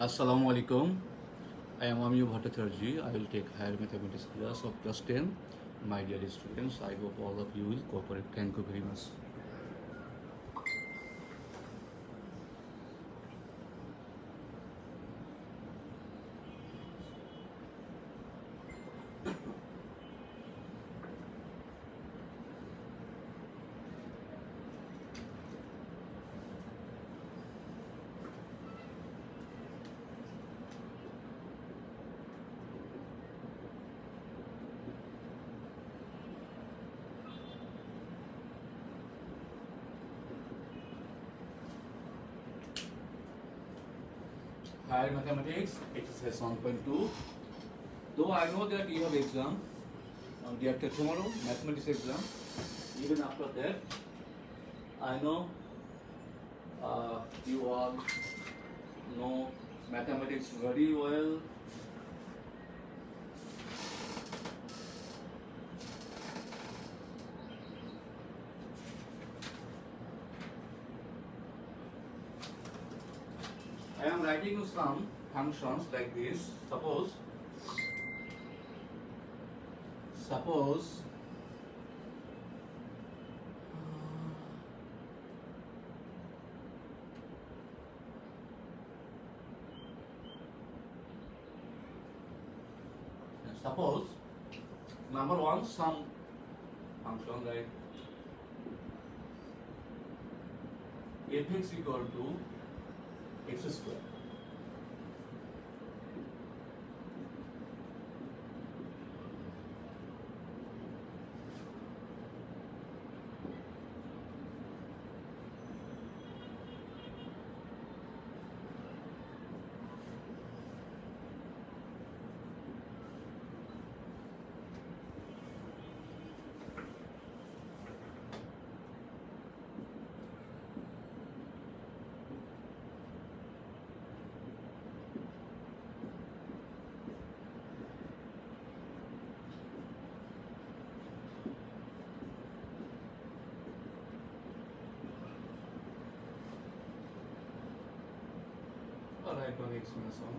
Assalamu alaikum. I am Amiyu Bhattacharjee. I will take higher mathematics class of class 10. My dear students, I hope all of you will cooperate. Thank you very much. Higher mathematics, exercise 1.2. Though I know that you have exam on day after tomorrow, mathematics exam. Even after that, I know you all know mathematics very well. I am writing some functions like this. Suppose number one some function like fx equal to x square. Write on x minus 1.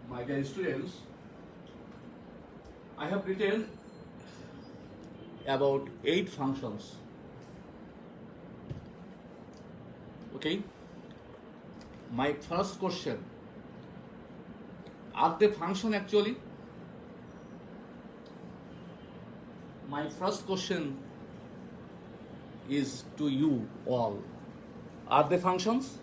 My dear students, I have written about 8 functions. Okay. My first question: are they function actually? My first question is to you all. Are they functions?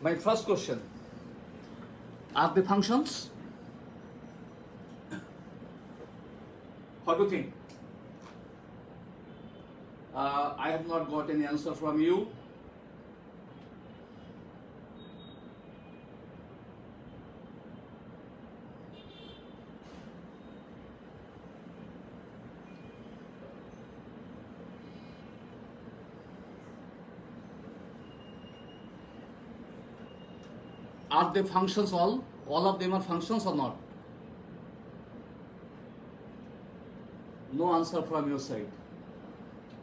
My first question: are they functions? What do you think? I have not got any answer from you. Are they functions all? All of them are functions or not? No answer from your side.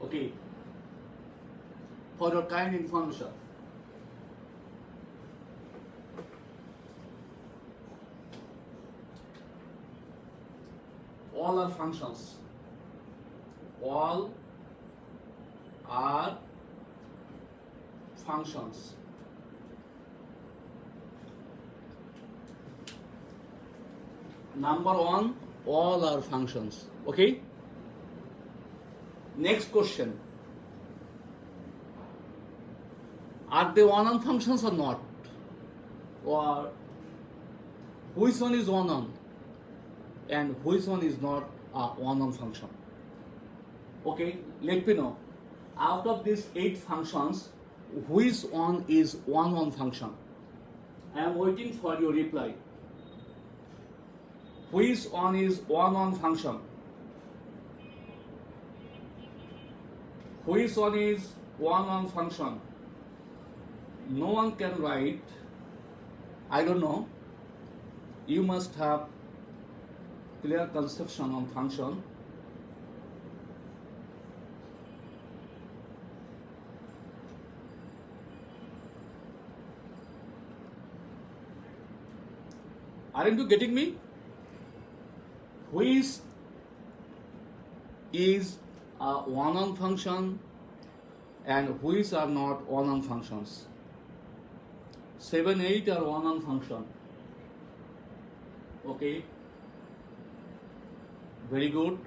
Okay. For your kind information, all are functions. All are functions. Number one, all are functions. Okay? Next question. Are they one-on functions or not? Or which one is one-on and which one is not a one-on function? Okay, let me know. Out of these 8 functions, which one is one-on function? I am waiting for your reply. Which one is one-on function? Which one is one-on function? No one can write, I don't know. You must have clear conception on function. Aren't you getting me? Which is a one-on function and which are not one-on functions? 7, 8 are one-on function. Okay. Very good.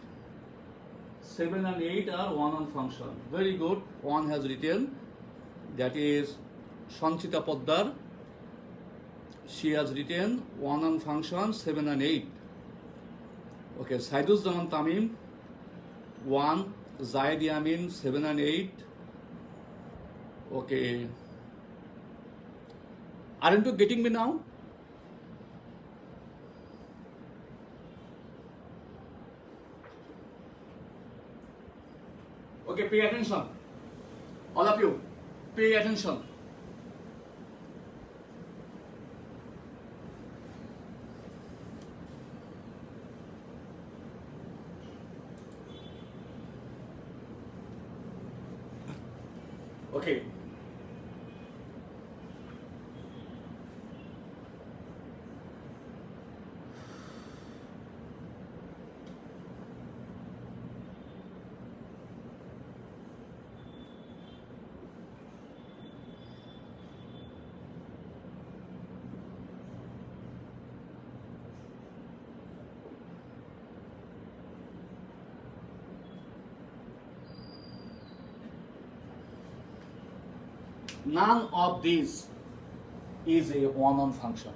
7 and 8 are one-on function. Very good. One has written, that is Sanchita Poddar. She has written one-on function 7 and 8. Okay, Saiduz Zaman Tamim 1, Zaid Yamin 7 and 8. Okay. Aren't you getting me now? Okay, pay attention. All of you, pay attention. Okay. None of these is a one-on function.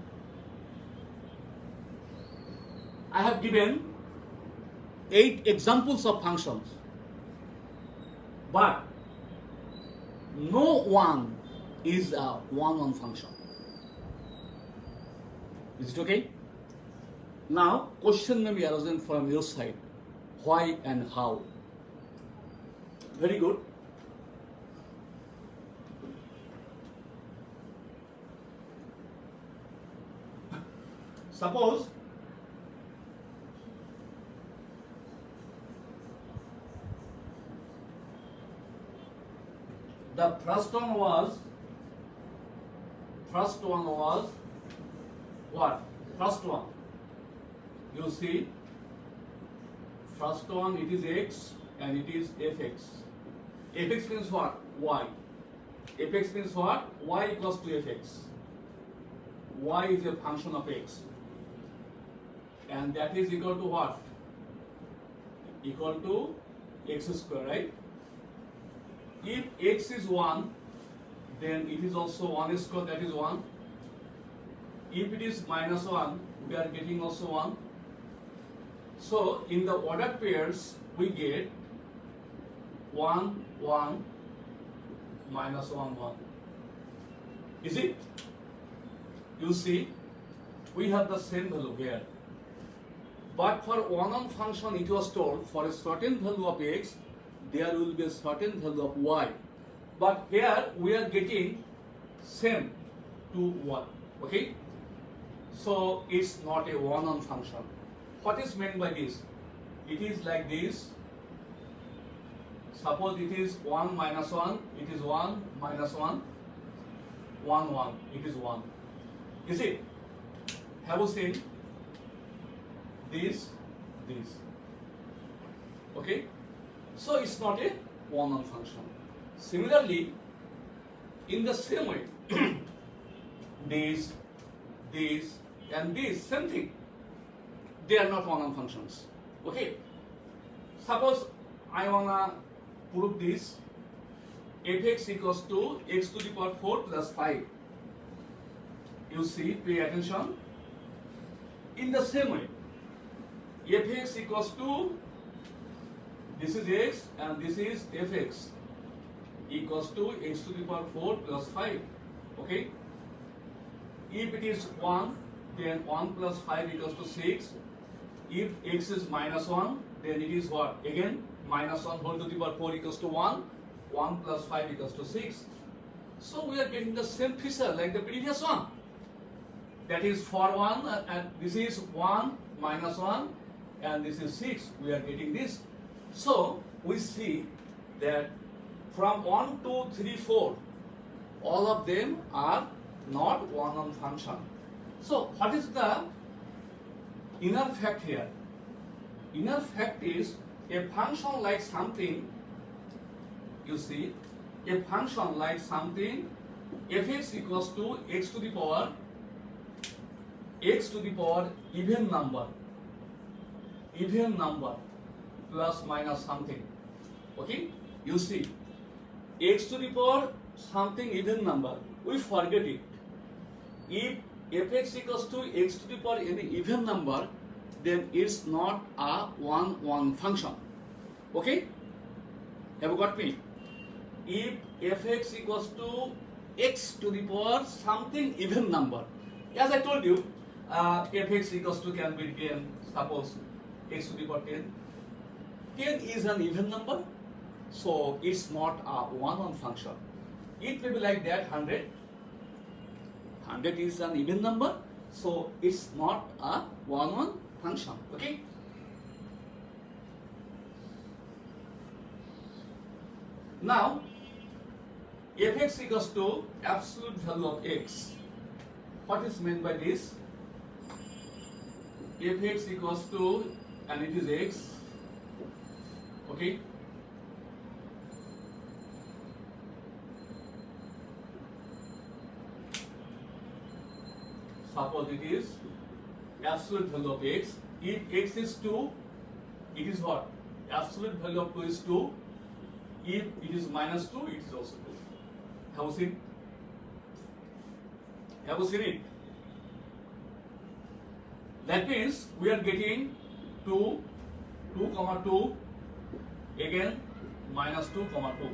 I have given 8 examples of functions, but no one is a one-on function. Is it okay? Now, question may be arisen from your side. Why and how? Very good. Suppose the first one was what? First one. You see, first one it is x and it is fx. Fx means what? Y. Fx means what? Y equals to fx. Y is a function of x. And that is equal to what? Equal to x square, right? If x is 1, then it is also 1 square, that is 1. If it is minus 1, we are getting also 1. So in the ordered pairs, we get 1, 1, minus 1, 1. Is it? You see, we have the same value here. But for one-on function, it was told for a certain value of x, there will be a certain value of y. But here we are getting same to 1. Okay? So it's not a one-on function. What is meant by this? It is like this. Suppose it is 1 minus 1, it is 1 minus 1, 1, 1, it is 1. Is it? Have you seen this? Okay? So it's not a one-on function. Similarly, in the same way, this, and this, same thing. they are not one-on functions. Okay. Suppose I wanna prove this. Fx equals to x to the power 4 plus 5. You see, pay attention. In the same way, fx equals to, this is x and this is fx, equals to x to the power 4 plus 5. Okay. If it is 1, then 1 plus 5 equals to 6. If x is minus 1, then it is what? Again, minus 1 whole to the power 4 equals to 1. 1 plus 5 equals to 6. So we are getting the same feature like the previous one. That is for 1 and this is 1 minus 1 and this is 6. We are getting this. So we see that from 1, 2, 3, 4, all of them are not one-on function. So what is the inner fact here? Inner fact is a function like something, you see, a function like something fx equals to x to the power even number plus minus something. Okay, you see, x to the power something even number, we forget it. If fx equals to x to the power any even number, then it's not a one-one function. Okay, have you got me? If fx equals to x to the power something even number, as I told you, fx equals to can be 10, suppose x to the power 10. 10 is an even number, so it's not a one-on function. It may be like that 100. 100 is an even number, so it's not a one-on function. Okay. Now, fx equals to absolute value of x. What is meant by this? Fx equals to, and it is x. Okay. Suppose it is absolute value of x. If x is 2, it is what? Absolute value of 2 is 2. If it is minus 2, it is also 2. Have you seen? Have you seen it? That means we are getting 2, 2, 2, again minus 2, 2.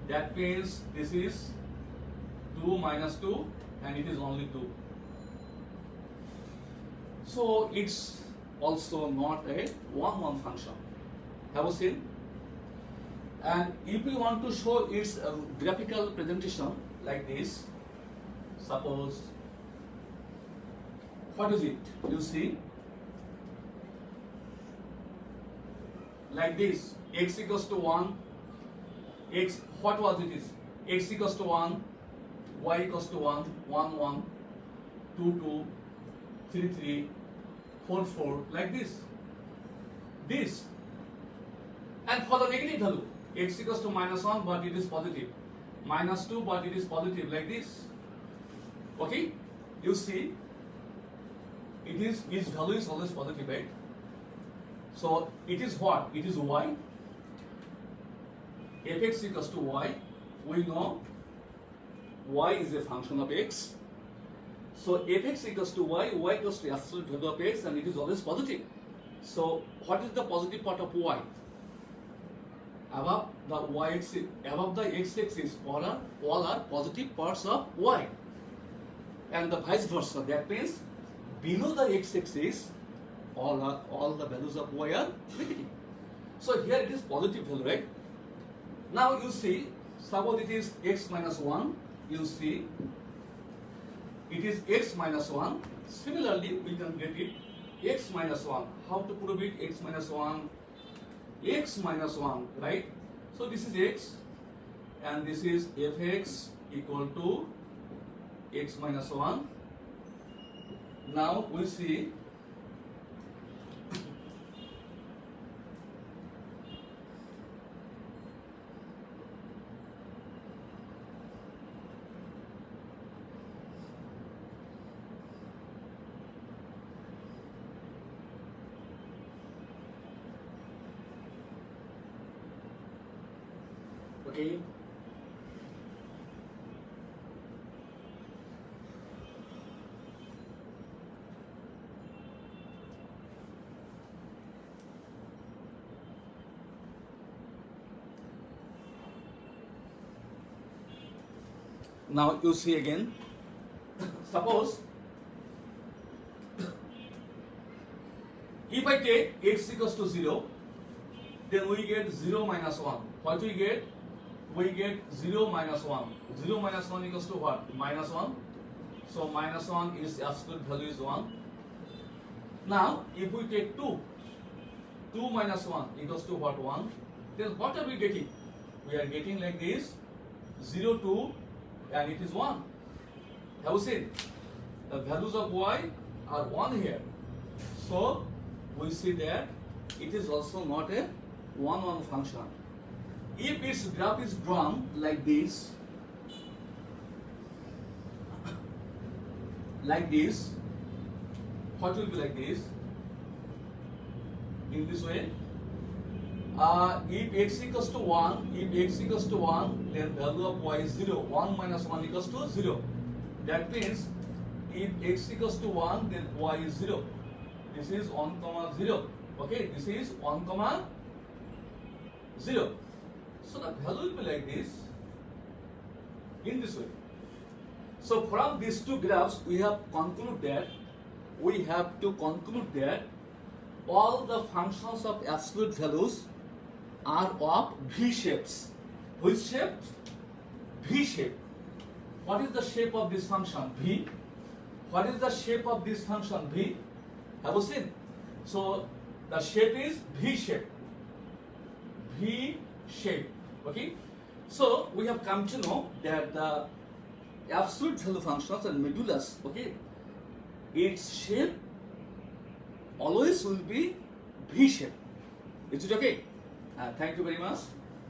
That means this is 2 minus 2 and it is only 2. So it's also not a one-one function. Have you seen? And if we want to show its graphical presentation like this, suppose, what is it? You see, like this, x equals to 1, x, what was it is? X equals to 1, y equals to 1, 1, 1, 2, 2, 3, 3, 4, 4, like this. This. And for the negative value, x equals to minus 1 but it is positive, minus 2 but it is positive, like this. Okay, you see, it is, its value is always positive, right? So it is what? It is y. Fx equals to y. We know y is a function of x. So fx equals to y, y equals to absolute value of x, and it is always positive. So what is the positive part of y? Above the y-axis, above the x-axis, all are positive parts of y, and the vice versa. That means below the x-axis, all the values of y are negative. So here it is positive value, right? Now you see, suppose it is x minus 1. You see, it is x minus 1. Similarly, we can get it x minus 1. How to prove it? X minus 1. X minus 1, right? So this is x and this is fx equal to x minus 1. Now we see Okay. Now you see again, suppose if I take x equals to 0, then we get 0 minus 1. What we get? We get 0 minus 1. 0 minus 1 equals to what? Minus 1. So minus 1 is absolute value is 1. Now if we take 2, 2 minus 1 equals to what? 1. Then what are we getting? We are getting like this, 0, 2, and it is 1. Have you seen? The values of y are 1 here. So we see that it is also not a 1 function. If its graph is drawn like this, what will be like this? In this way. If x equals to 1, then value of y is 0. 1 minus 1 equals to 0. That means if x equals to 1, then y is 0. This is 1 comma 0. Okay, this is 1 comma 0. So the value will be like this, in this way. So from these two graphs, we have to conclude that all the functions of absolute values are of V shapes. Which shape? V shape. What is the shape of this function? V. What is the shape of this function? V. Have you seen? So the shape is V shape. V shape. Okay. So we have come to know that the absolute value functions and modulus, okay, its shape always will be V shape. Is it okay? Thank you very much.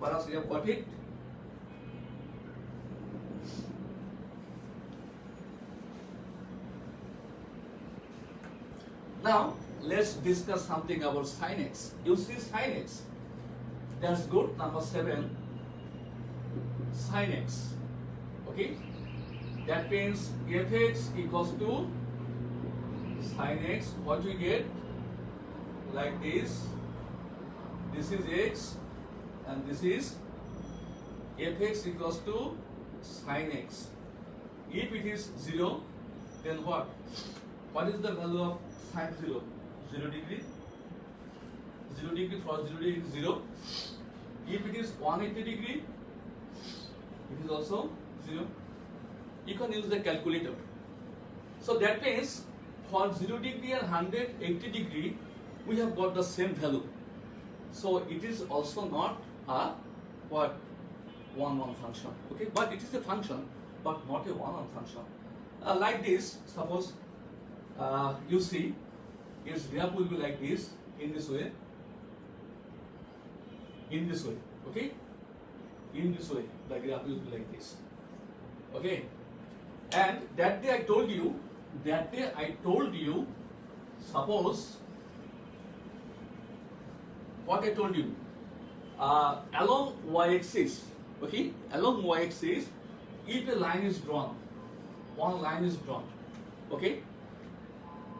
Perhaps you have got it. Now let's discuss something about sin x. You see sin x. That's good. Number 7. Sin x. Okay. That means fx equals to sin x. What we get? Like this. This is x, and this is fx equals to sin x. If it is 0, then what? What is the value of sin 0? 0 degree. 0 degree for 0 degree is 0. If it is 180 degree, it is also 0. You can use the calculator. So that means for 0 degree and 180 degree, we have got the same value. So it is also not a what? 1 function. Okay, but it is a function, but not a 1 function. Like this, suppose you see its graph will be like this, in this way, okay, in this way the graph will be like this, okay. And that day I told you, suppose what I told you, along y-axis, okay, along y-axis, if a line is drawn, one line is drawn, okay,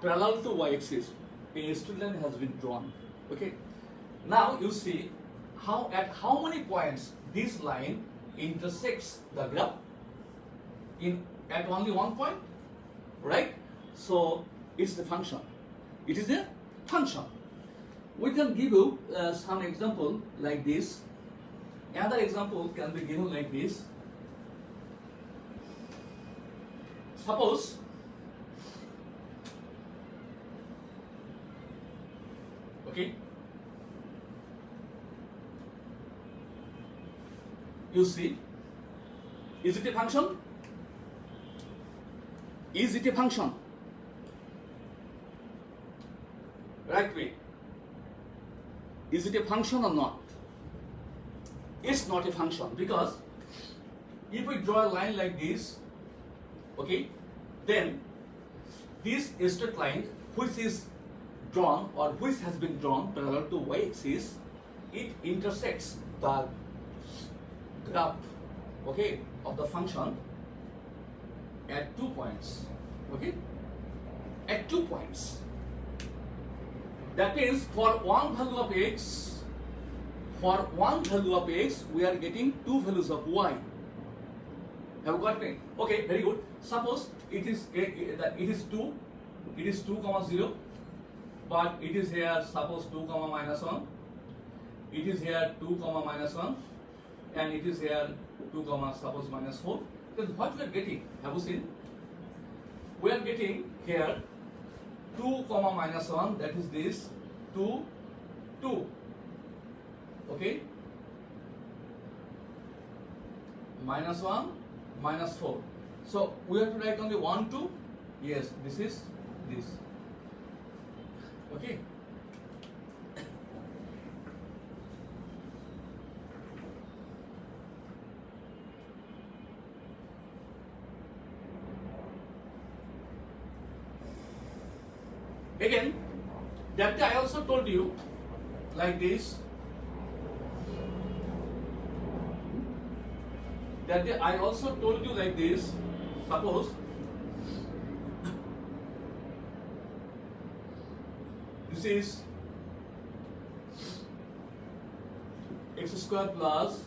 parallel to y-axis, a straight line has been drawn, okay. Now you see at how many points this line intersects the graph. At only 1 point, right? So it's the function. It is a function. We can give you some example like this. Another example can be given like this. Suppose okay, you see, is it a function? Is it a function? Right way. Is it a function or not? It's not a function, because if we draw a line like this, okay, then this straight line which is drawn or which has been drawn parallel to y-axis, it intersects the graph, okay, of the function at 2 points, okay, at 2 points. That means for one value of x, we are getting two values of y. Have you got me? Okay, very good. Suppose it is 2, it is 2 comma 0, but it is here suppose 2 comma minus 1, it is here 2 comma minus 1, and it is here 2 comma suppose minus 4. Then what we are getting? Have you seen? We are getting here 2 comma minus 1, that is this 2, 2. Okay? Minus 1, minus 4. So we have to write only 1, 2. Yes, this is this. Okay? Again, that day I also told you like this. That day I also told you like this. Suppose this is x square plus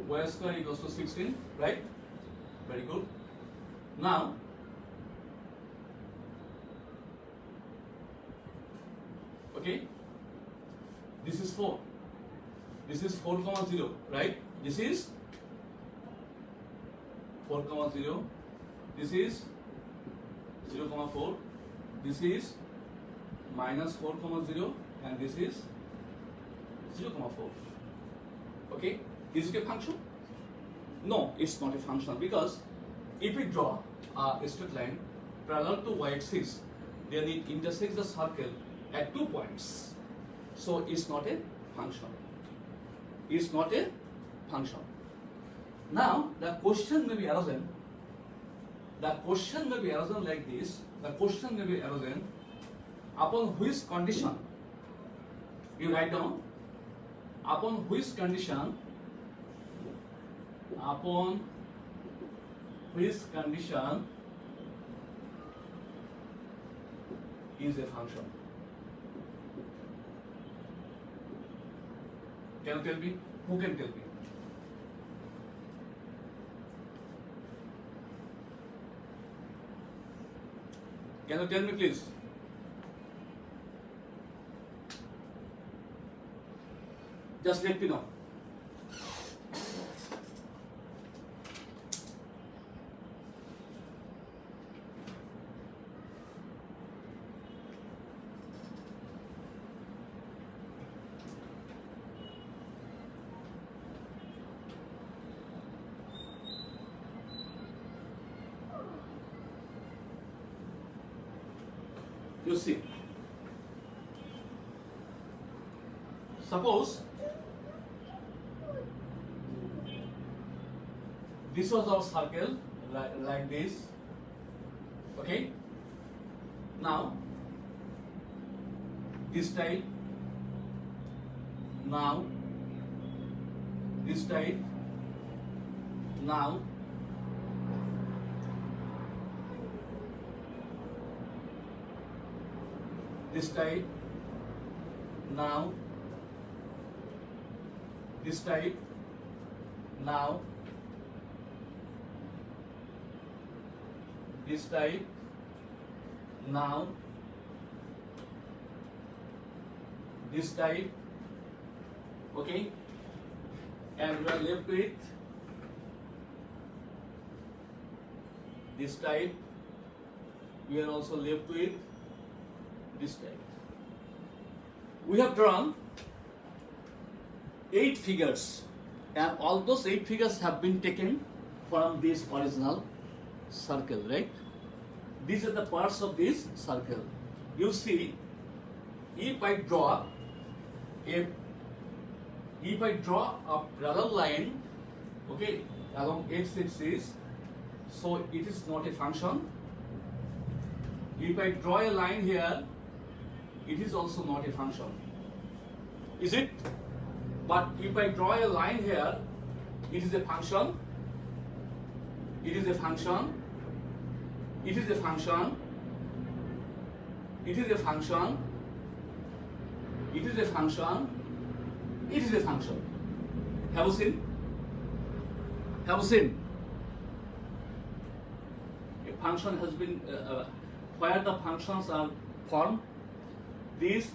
y square equals to 16, right? Very good. Now okay, this is 4. This is 4 comma 0, right? This is 4 comma 0. This is 0 comma 4. This is minus 4 comma 0, and this is 0 comma 4. Okay, is it a function? No, it's not a function, because if we draw a straight line parallel to y-axis, then it intersects the circle at 2 points. So it's not a function. It's not a function. Now the question may be arisen. The question may be arisen like this. The question may be arisen upon which condition, you write down, upon which condition, upon which condition is a function. Can you tell me? Who can tell me? Can you tell me, please? Just let me know. You see, suppose this was our circle like this, okay? Now this type, now this type, now this type, now this type, now this type, now this type, okay, and we are left with this type. We are also left with this type. We have drawn 8 figures, and all those 8 figures have been taken from this original circle, right? These are the parts of this circle. You see, if I draw a parallel line, okay, along x-axis, so it is not a function. If I draw a line here, it is also not a function. Is it? But if I draw a line here, it is a function, it is a function, it is a function, it is a function, it is a function, it is a function. Have you seen? Have you seen? A function has been, where the functions are formed, these,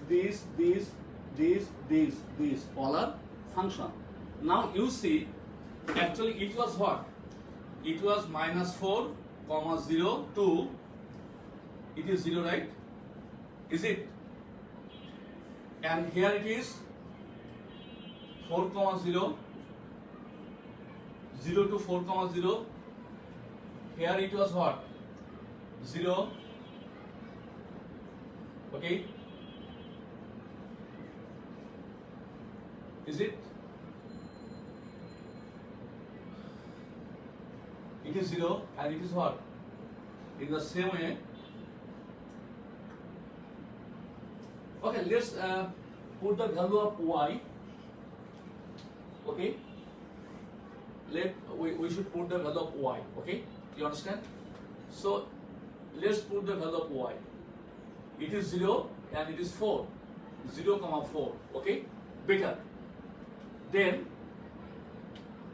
all are function. Now you see, actually it was what? It was -4, 0, 2. It is 0, right? Is it? And here it is 4, 0, 0 to 4, 0. Here it was what? 0. Okay? Is it? It is 0 and it is what? In the same way. Okay, let's put the value of y. Okay? We should put the value of y. Okay? You understand? So let's put the value of y. It is 0 and it is 4. 0, 4. Okay? Better. Then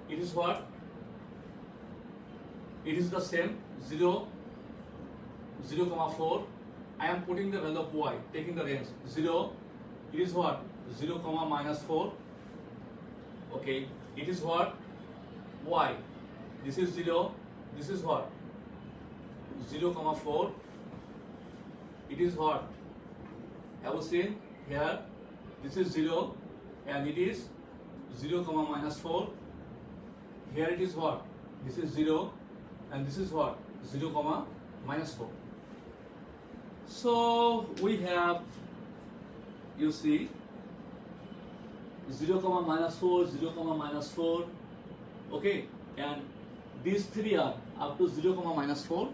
it is what? It is the same 0, 0, 4. I am putting the value of y, taking the range 0. It is what? 0, -4. Okay. It is what? Y. This is 0. This is what? 0, 4. It is what? Have you seen here? This is 0 and it is 0, -4. Here it is what? This is 0 and this is what? 0, -4. So we have, you see, 0, -4, 0, -4. Okay, and these three are up to 0, -4,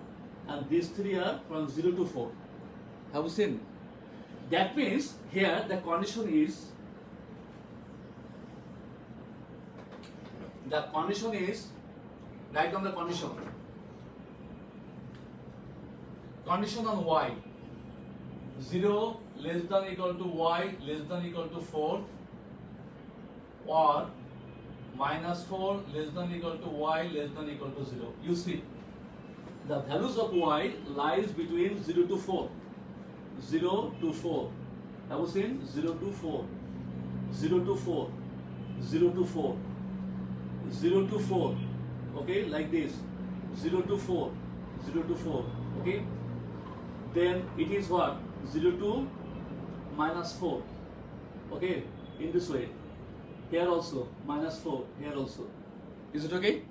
and these three are from 0 to 4. Have you seen? That means here the condition is, write down the condition. Condition on y, 0 less than equal to y less than equal to 4, or -4 less than equal to y less than equal to 0. You see, the values of y lies between 0 to 4. 0 to 4. Have you seen? 0 to 4. 0 to 4. 0 to 4. 0 to 4. Okay, like this. 0 to 4. 0 to 4. Okay. Then it is what? 0 to -4. Okay, in this way. Here also, -4. Here also. Is it okay?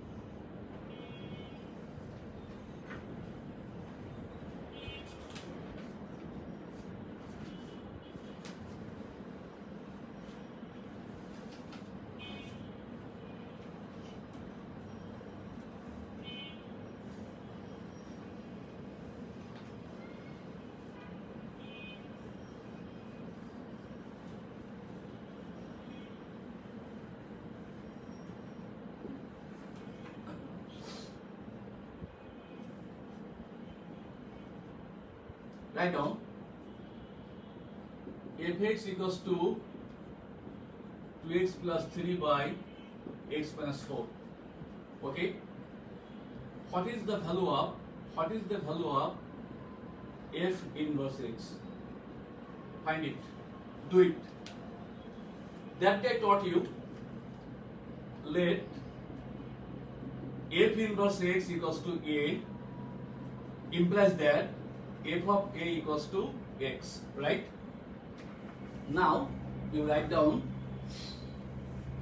Write down fx equals to 2x plus 3 by x minus 4. Okay. What is the value of f inverse x? Find it. Do it. That day taught you, let f inverse x equals to a implies that f of a equals to x, right? Now you write down,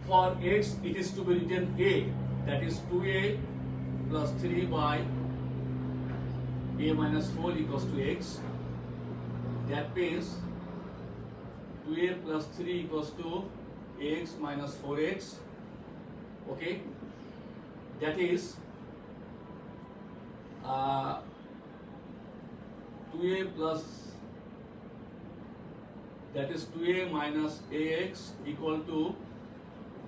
for x it is to be written a, that is 2a plus 3 by a minus 4 equals to x. That means 2a plus 3 equals to x minus 4x. Okay, that is 2a plus, that is 2a minus ax equal to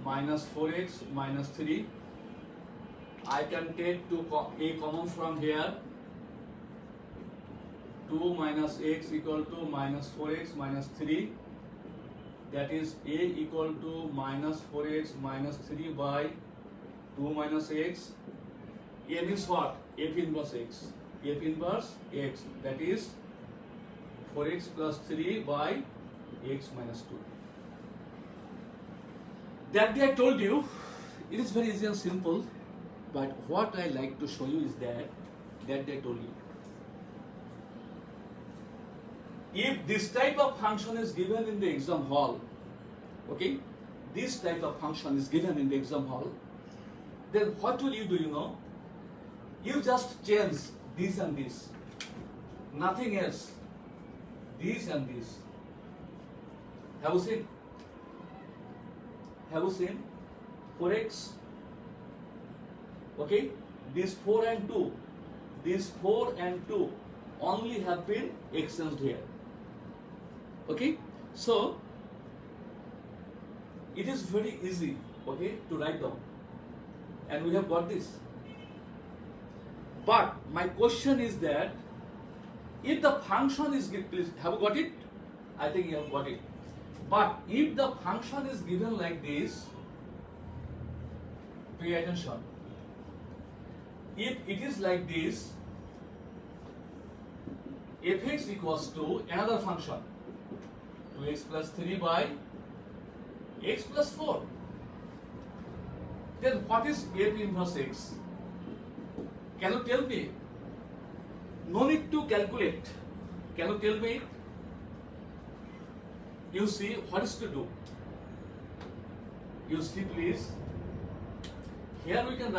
minus 4x minus 3. I can take a common from here. 2 minus x equal to minus 4x minus 3. That is a equal to minus 4x minus 3 by 2 minus x. A means what? F inverse x. F inverse x. That is 4x plus 3 by x minus 2. That day I told you, it is very easy and simple, but what I like to show you is that day I told you. If this type of function is given in the exam hall, okay, this type of function is given in the exam hall, then what will you do, you know? You just change this and this, nothing else, this and this. Have you seen? Have you seen? 4x, okay, this 4 and 2, this 4 and 2 only have been exchanged here. Okay, so it is very easy, okay, to write down, and we have got this. But my question is that if the function is given, please, have you got it? I think you have got it. But if the function is given like this, pay attention. If it is like this, fx equals to another function, 2x plus 3 by x plus 4. Then what is f inverse x? Can you tell me? No need to calculate. Can you tell me? You see what is to do. You see please. Here we can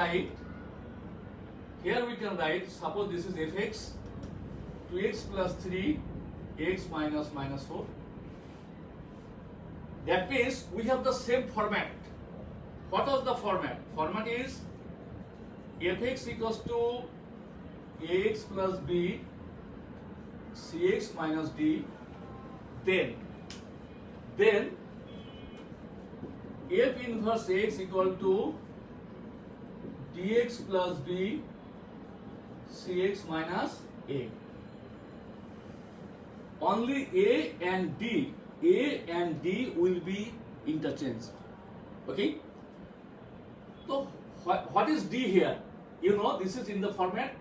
write, suppose this is fx, 2x plus 3, x minus minus 4. That means we have the same format. What was the format? Format is fx equals to ax plus b, cx minus d, then f inverse x equal to dx plus b, cx minus a. Only a and d will be interchanged. Okay? So what is d here? You know this is in the format.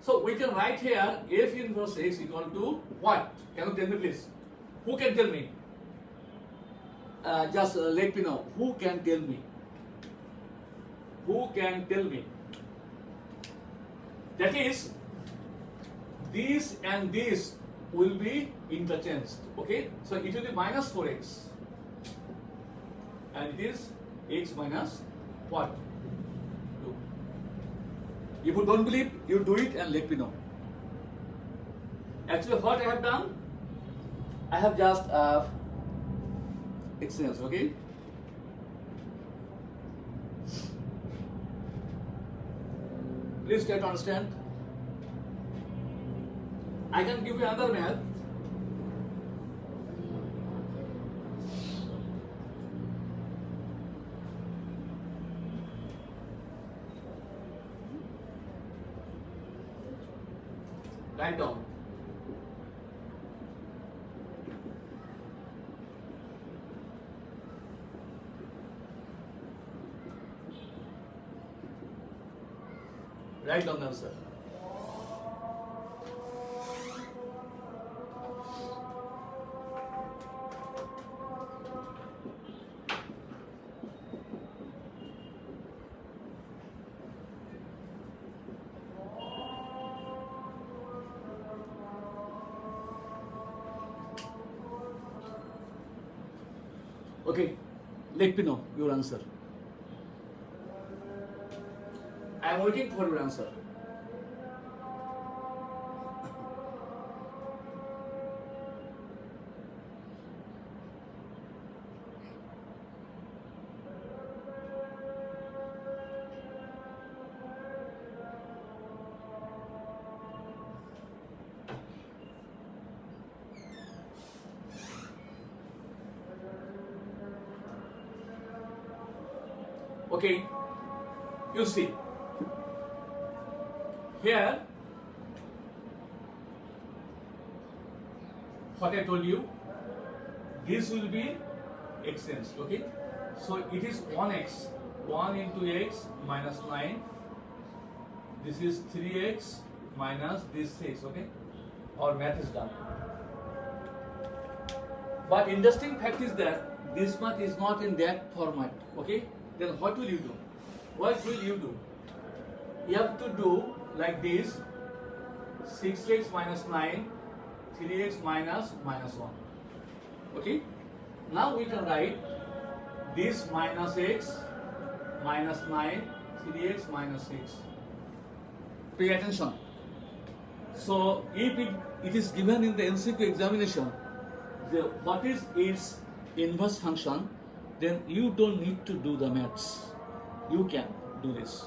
So we can write here f inverse x equal to what? Can you tell me please? Who can tell me? Just let me know. Who can tell me? Who can tell me? That is, this and this will be interchanged. Okay? So it will be minus 4x. And it is x minus what? 2. If you don't believe, you do it and let me know. Actually, what I have done, I have just exchanged, okay? Please try to understand. I can give you another math. Write down. Write down the answer. Okay, let me know your answer. I am waiting for your answer. Okay, you see, here what I told you, this will be extends, okay? So it is 1x, 1 into x minus 9. This is 3x minus this 6, okay? Our math is done. But interesting fact is that this math is not in that format, okay? Then what will you do? What will you do? You have to do like this: 6x minus 9, 3x minus 1. Okay? Now we can write this minus x minus 9, 3x minus 6. Pay attention. So if it is given in the MCQ examination, what is its inverse function, then you don't need to do the maths. You can do this.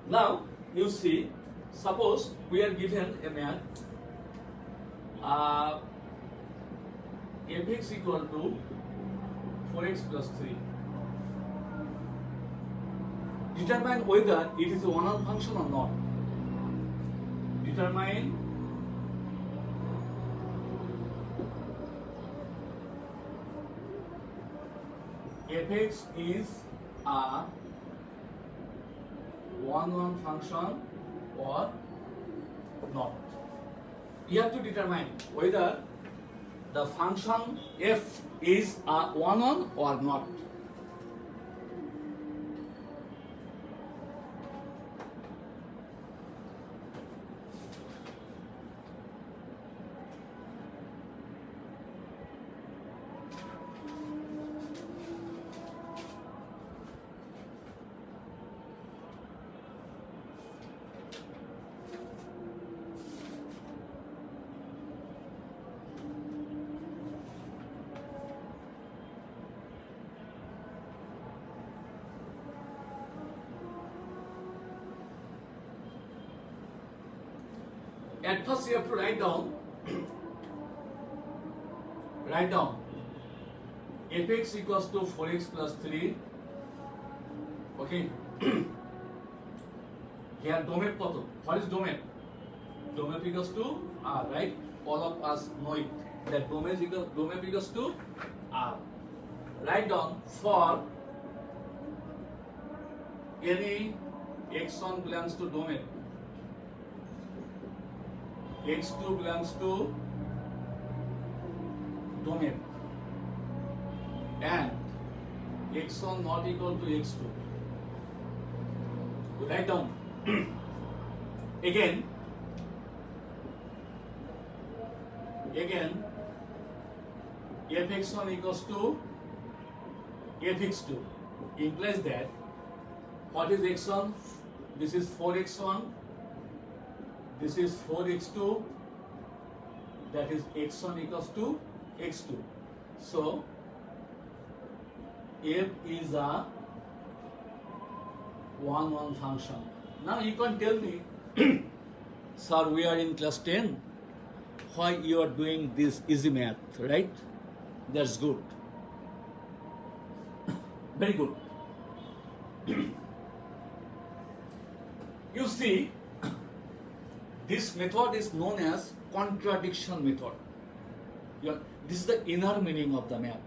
Now you see, suppose we are given a math fx equal to 4x plus 3. Determine whether it is a one-on function or not. Determine fx is a one-on function or not. You have to determine whether the function f is a one-on or not. At first you have to write down fx equals to 4x plus 3. Okay. Here domain koto. What is domain? Domain equals to r, right? All of us know it. That domain equals to r. Write down for any x1 belongs to domain, x2 belongs to domain, and x1 not equal to x2. Write down again fx1 equals to fx2 implies that what is x1? This is 4x1, this is 4x2, that is x1 equals to x2. So f is a one-on function. Now you can tell me, sir, we are in class 10, why you are doing this easy math, right? That's good. Very good. You see, this method is known as contradiction method. This is the inner meaning of the math.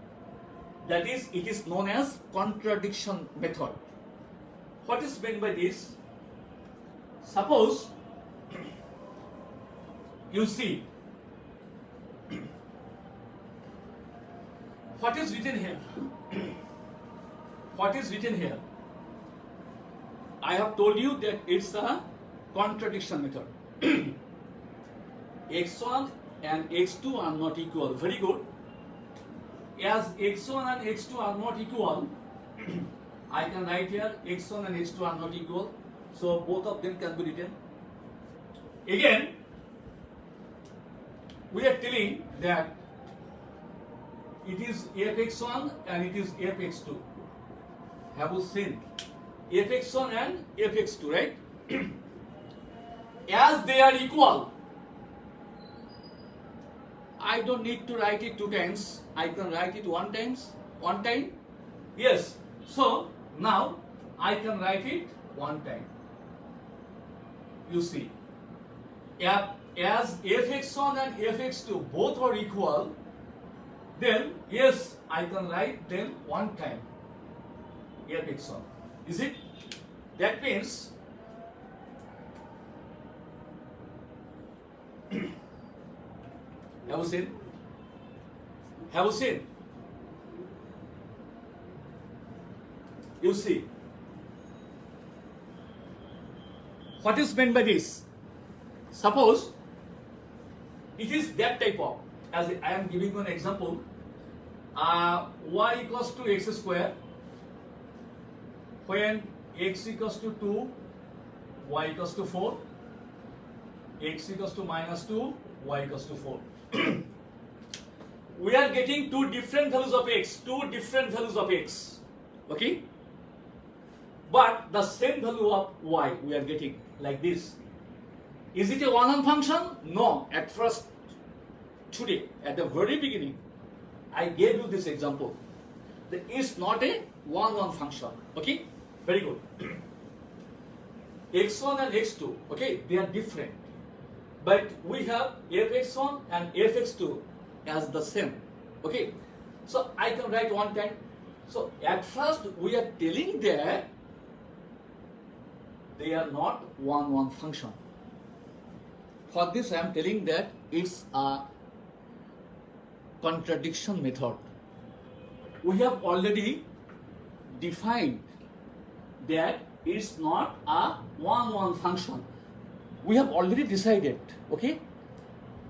That is, it is known as contradiction method. What is meant by this? Suppose you see what is written here. What is written here? I have told you that it's a contradiction method. x1 and x2 are not equal. Very good. As x1 and x2 are not equal, I can write here x1 and x2 are not equal. So both of them can be written. Again, we are telling that it is fx1 and it is fx2. Have you seen fx1 and fx2, right? As they are equal, I don't need to write it 2 times. I can write it one time. Yes. So now I can write it one time. You see, as fx1 and fx2 both are equal, then yes, I can write them one time. fx1. Is it? That means have you seen? Have you seen? You see, what is meant by this? Suppose it is that type of, as I am giving you an example, y equals to x square, when x equals to 2, y equals to 4, x equals to minus 2, y equals to 4. We are getting two different values of x, okay? But the same value of y we are getting like this. Is it a one-on function? No. At first, today, at the very beginning, I gave you this example. That is not a one-on function. Okay? Very good. x1 and x2, okay, they are different. But we have fx1 and fx2 as the same. Okay? So I can write one time. So at first we are telling that they are not one function. For this I am telling that it's a contradiction method. We have already defined that it's not a one function. We have already decided, okay?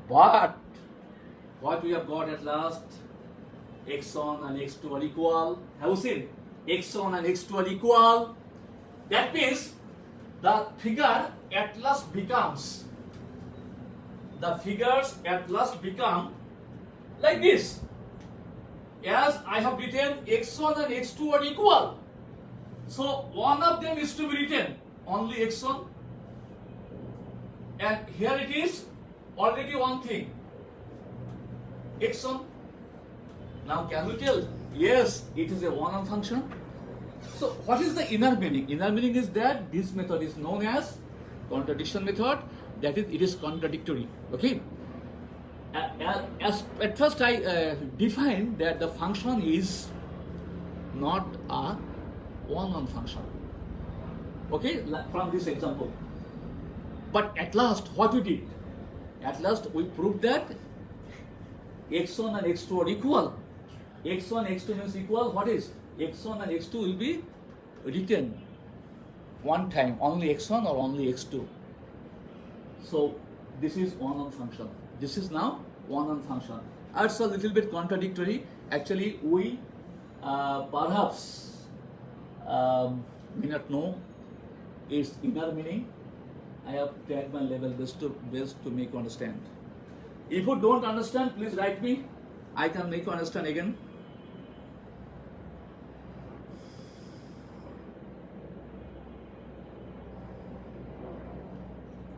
But what we have got at last, x1 and x2 are equal. Have you seen? x1 and x2 are equal. That means the figure at last becomes, the figures at last become like this. As I have written, x1 and x2 are equal. So one of them is to be written only x1. And here it is already one thing, x1. Now can you tell? Yes, it is a one-on function. So what is the inner meaning? Inner meaning is that this method is known as contradiction method. That is, it is contradictory. Okay. At first I defined that the function is not a one-on function. Okay, from this example. But at last, what we did? At last we proved that x1 and x2 are equal. x1, x2 means equal. What is? x1 and x2 will be written one time, only x1 or only x2. So this is one-on function. This is now one-on function. It's a little bit contradictory. Actually, we perhaps may not know its inner meaning. I have tried my level best to make you understand. If you don't understand, please write me. I can make you understand again.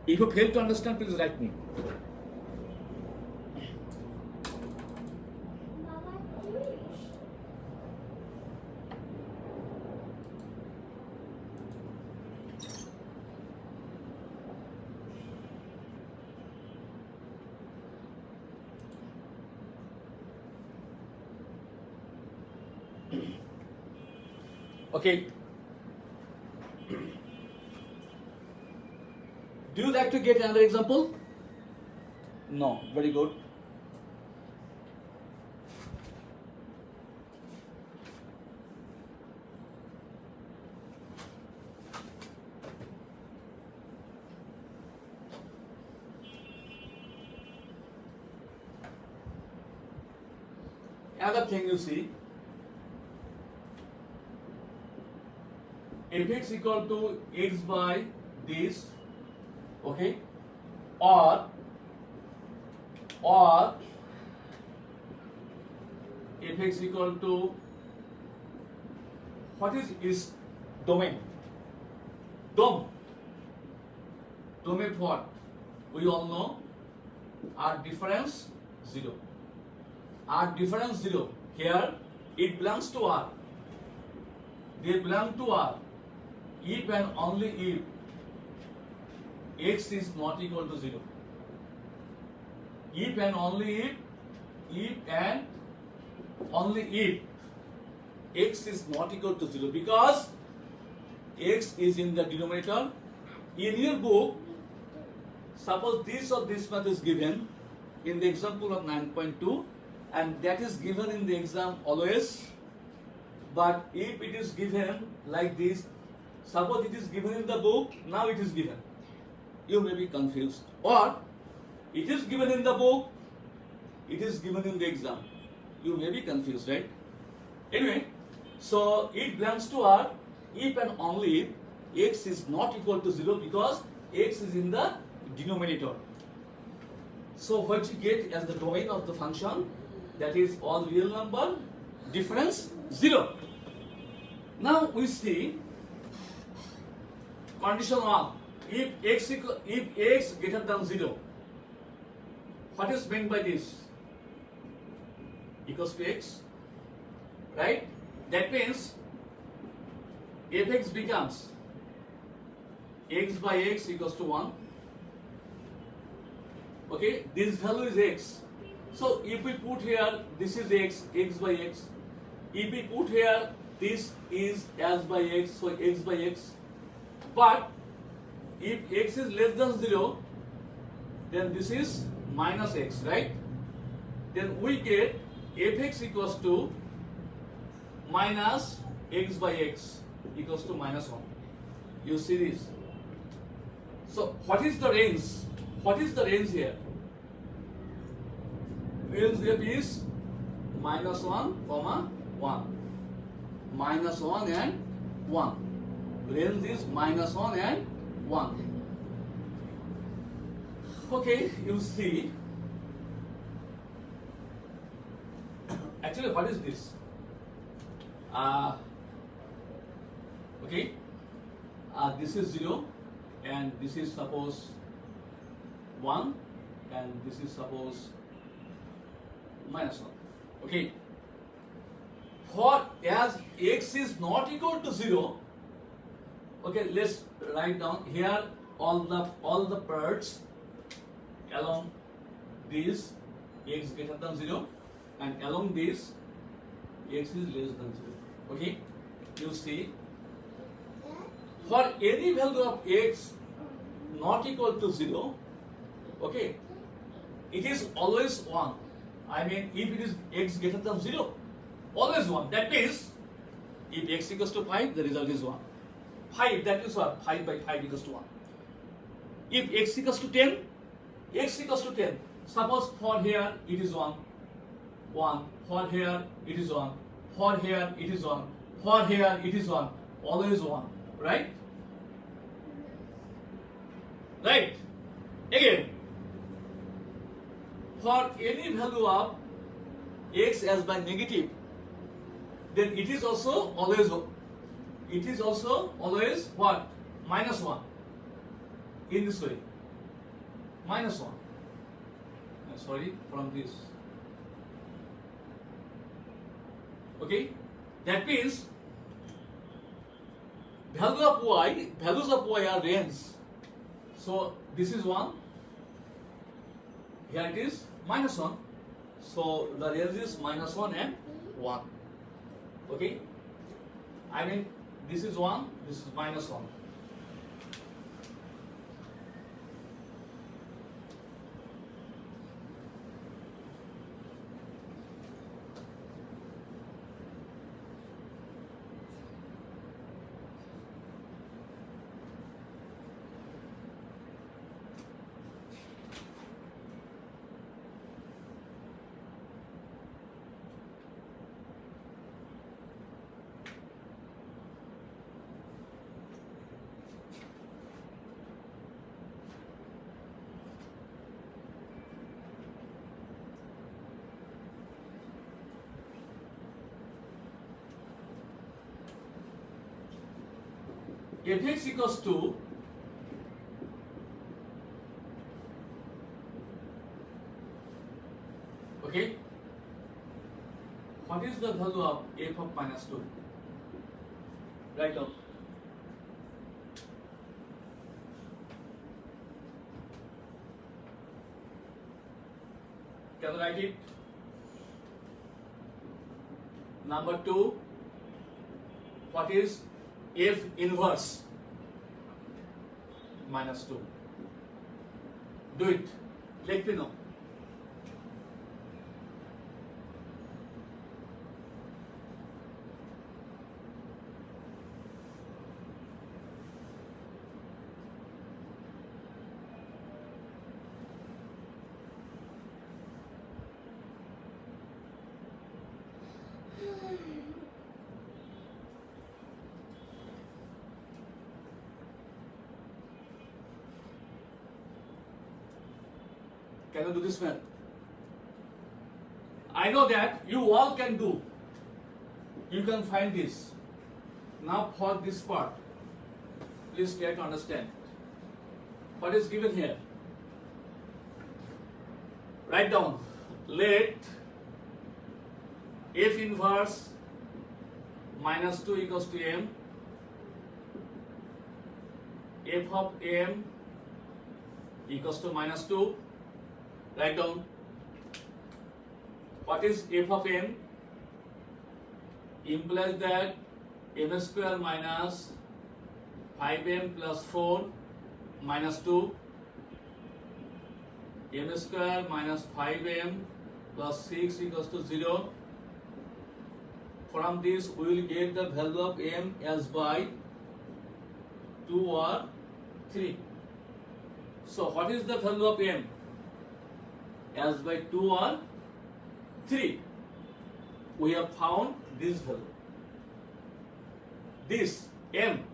If you fail to understand, please write me. Okay. Do you like to get another example? No. Very good. Another thing you see, if x equal to x by this, okay, or fx equal to, what is its domain? Domain what? We all know R difference 0. R difference 0. Here it belongs to R. They belong to R. If and only if x is not equal to 0. If and only if x is not equal to 0, because x is in the denominator. In your book, suppose this or this math is given in the example of 9.2, and that is given in the exam always. But if it is given like this, suppose it is given in the book, now it is given, you may be confused. Or it is given in the book, it is given in the exam, you may be confused, right? Anyway, so it belongs to R if and only if x is not equal to 0, because x is in the denominator. So what you get as the domain of the function, that is all real number, difference 0. Now we see condition 1. If x greater than 0, what is meant by this? Equals to x, right? That means fx becomes x by x equals to 1. Okay, this value is x. So if we put here, this is x by x. If we put here, this is as by x, so x by x. But if x is less than 0, then this is minus x, right? Then we get fx equals to minus x by x equals to minus 1. You see this? So what is the range? What is the range here? Range here is minus 1, comma 1. Minus 1 and 1. Range is minus 1 and 1. Okay, you see. Actually, what is this? Okay, this is 0, and this is suppose 1, and this is suppose minus 1. Okay, for as x is not equal to 0, okay, let's write down here all the parts along this x greater than 0, and along this x is less than 0. Okay, you see, for any value of x not equal to 0, okay, it is always 1. I mean, if it is x greater than 0, always 1. That means, if x equals to 5, the result is 1. 5, that is what? 5 by 5 equals to 1. If x equals to 10, x equals to 10. Suppose for here it is 1. For here it is 1. For here it is 1. For here it is 1. Always 1. Right? Right? Again, for any value of x as by negative, then it is also always what? Minus 1. In this way. Minus 1. Sorry, from this. Okay? That means values of y are range. So this is 1. Here it is minus 1. So the range is minus 1 and 1. Okay? I mean, this is 1, this is minus 1. fx equals to okay, what is the value of f of minus 2? Write down. Can I write it? Number 2, what is f inverse minus 2? Do it. Let me know. Can you do this math? I know that you all can do. You can find this. Now for this part, please try to understand. What is given here? Write down. Let f inverse minus 2 equals to m. F of m equals to minus 2. Write down. What is f of m? Implies that m square minus 5m plus 4 minus 2, m square minus 5m plus 6 equals to 0. From this we will get the value of m as by 2 or 3. So what is the value of m? As by 2 or 3. We have found this value. This m.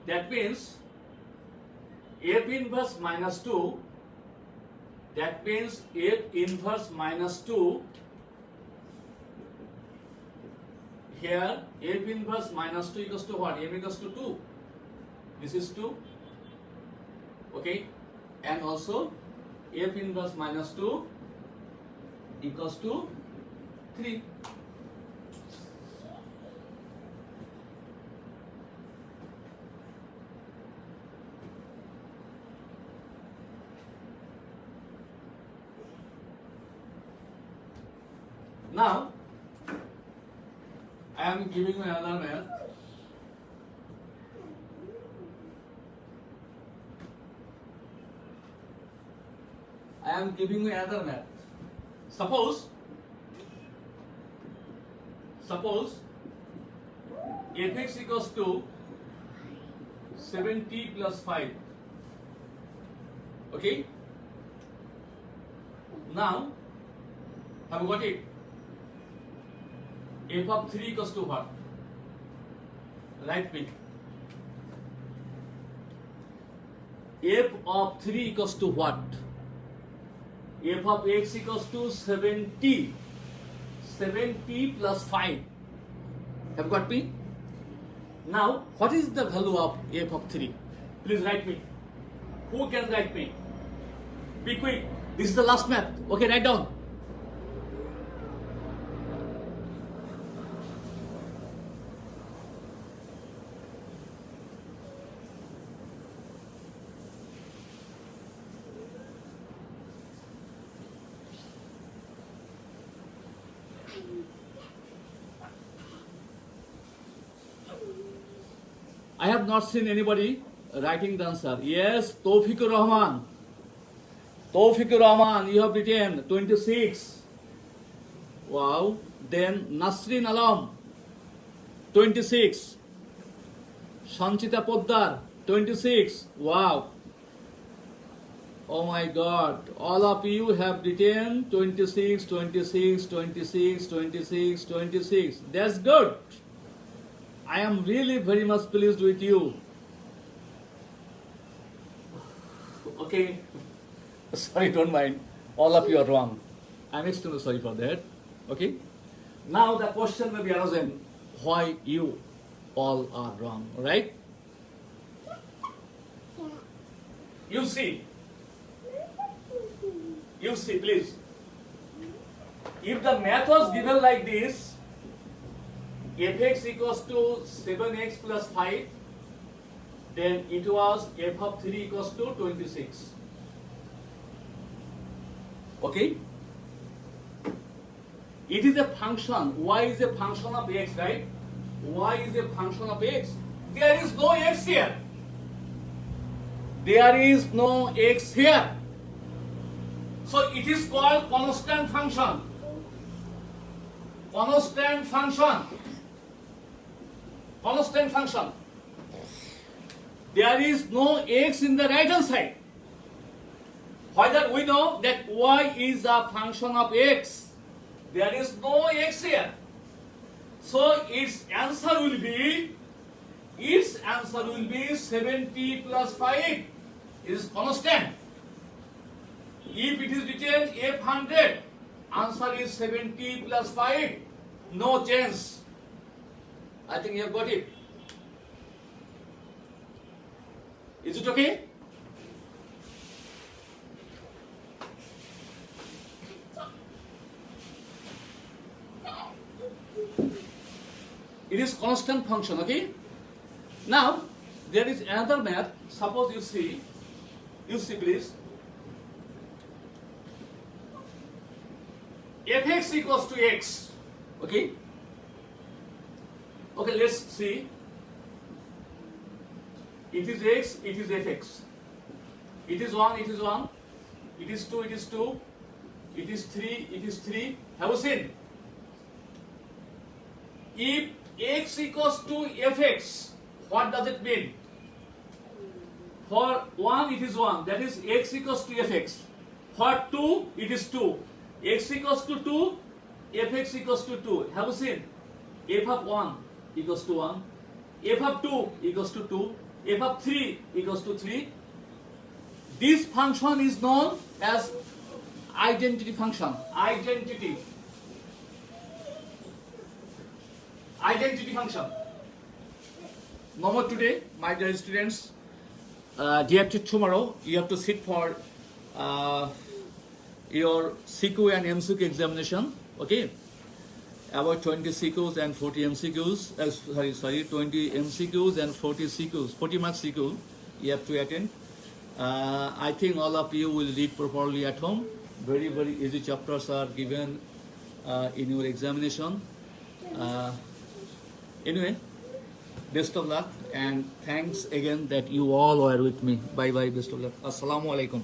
That means f inverse minus 2. That means f inverse minus 2. Here f inverse minus 2 equals to what? M equals to 2. This is 2. Okay. And also f inverse minus 2 equals to 3. Now I am giving you another math. I am giving you another math. Suppose fx equals to 7t plus 5. Okay. Now have you got it? F of 3 equals to what? Write me. F of 3 equals to what? F of x equals to 7t. 7t plus 5. Have you got me? Now, what is the value of f of 3? Please write me. Who can write me? Be quick. This is the last math. Okay, write down. I have not seen anybody writing the answer. Yes, Tawfiqur Rahman. Tawfiqur Rahman, you have written 26. Wow. Then Nasrin Alam, 26. Sanchita Poddar, 26. Wow. Oh my God. All of you have written 26, 26, 26, 26, 26. That's good. I am really very much pleased with you. Okay. Sorry, don't mind. All of you are wrong. I'm extremely sorry for that. Okay. Now the question may be arisen, why you all are wrong, right? You see, please. If the math was given like this, fx equals to 7x plus 5, then it was f of 3 equals to 26. Okay? It is a function. Y is a function of x, right? Y is a function of x. There is no x here. There is no x here. So it is called constant function. Constant function. Constant function. There is no x in the right hand side. Whether we know that y is a function of x, there is no x here. So its answer will be 70 plus 5. It is constant. If it is written f100, answer is 70 plus 5. No change. I think you have got it. Is it okay? It is constant function, okay? Now, there is another math. Suppose you see please. Fx equals to x, okay? Okay, let's see. It is x, it is fx. It is 1, it is 1. It is 2, it is 2. It is 3, it is 3. Have you seen? If x equals to fx, what does it mean? For 1 it is 1, that is x equals to fx. For 2 it is 2. X equals to 2, fx equals to 2. Have you seen? F of 1 equals to 1. F of 2 equals to 2. F of 3 equals to 3. This function is known as identity function. Identity function. No more today, my dear students. Day after tomorrow, you have to sit for your CQ and MCQ examination. Okay, about 20 CQs and 40 MCQs. 20 MCQs and 40 CQs. 40 marks CQ you have to attend. I think all of you will read properly at home. Very, very easy chapters are given in your examination. Anyway, best of luck and thanks again that you all were with me. Bye bye, best of luck. Assalamu alaikum.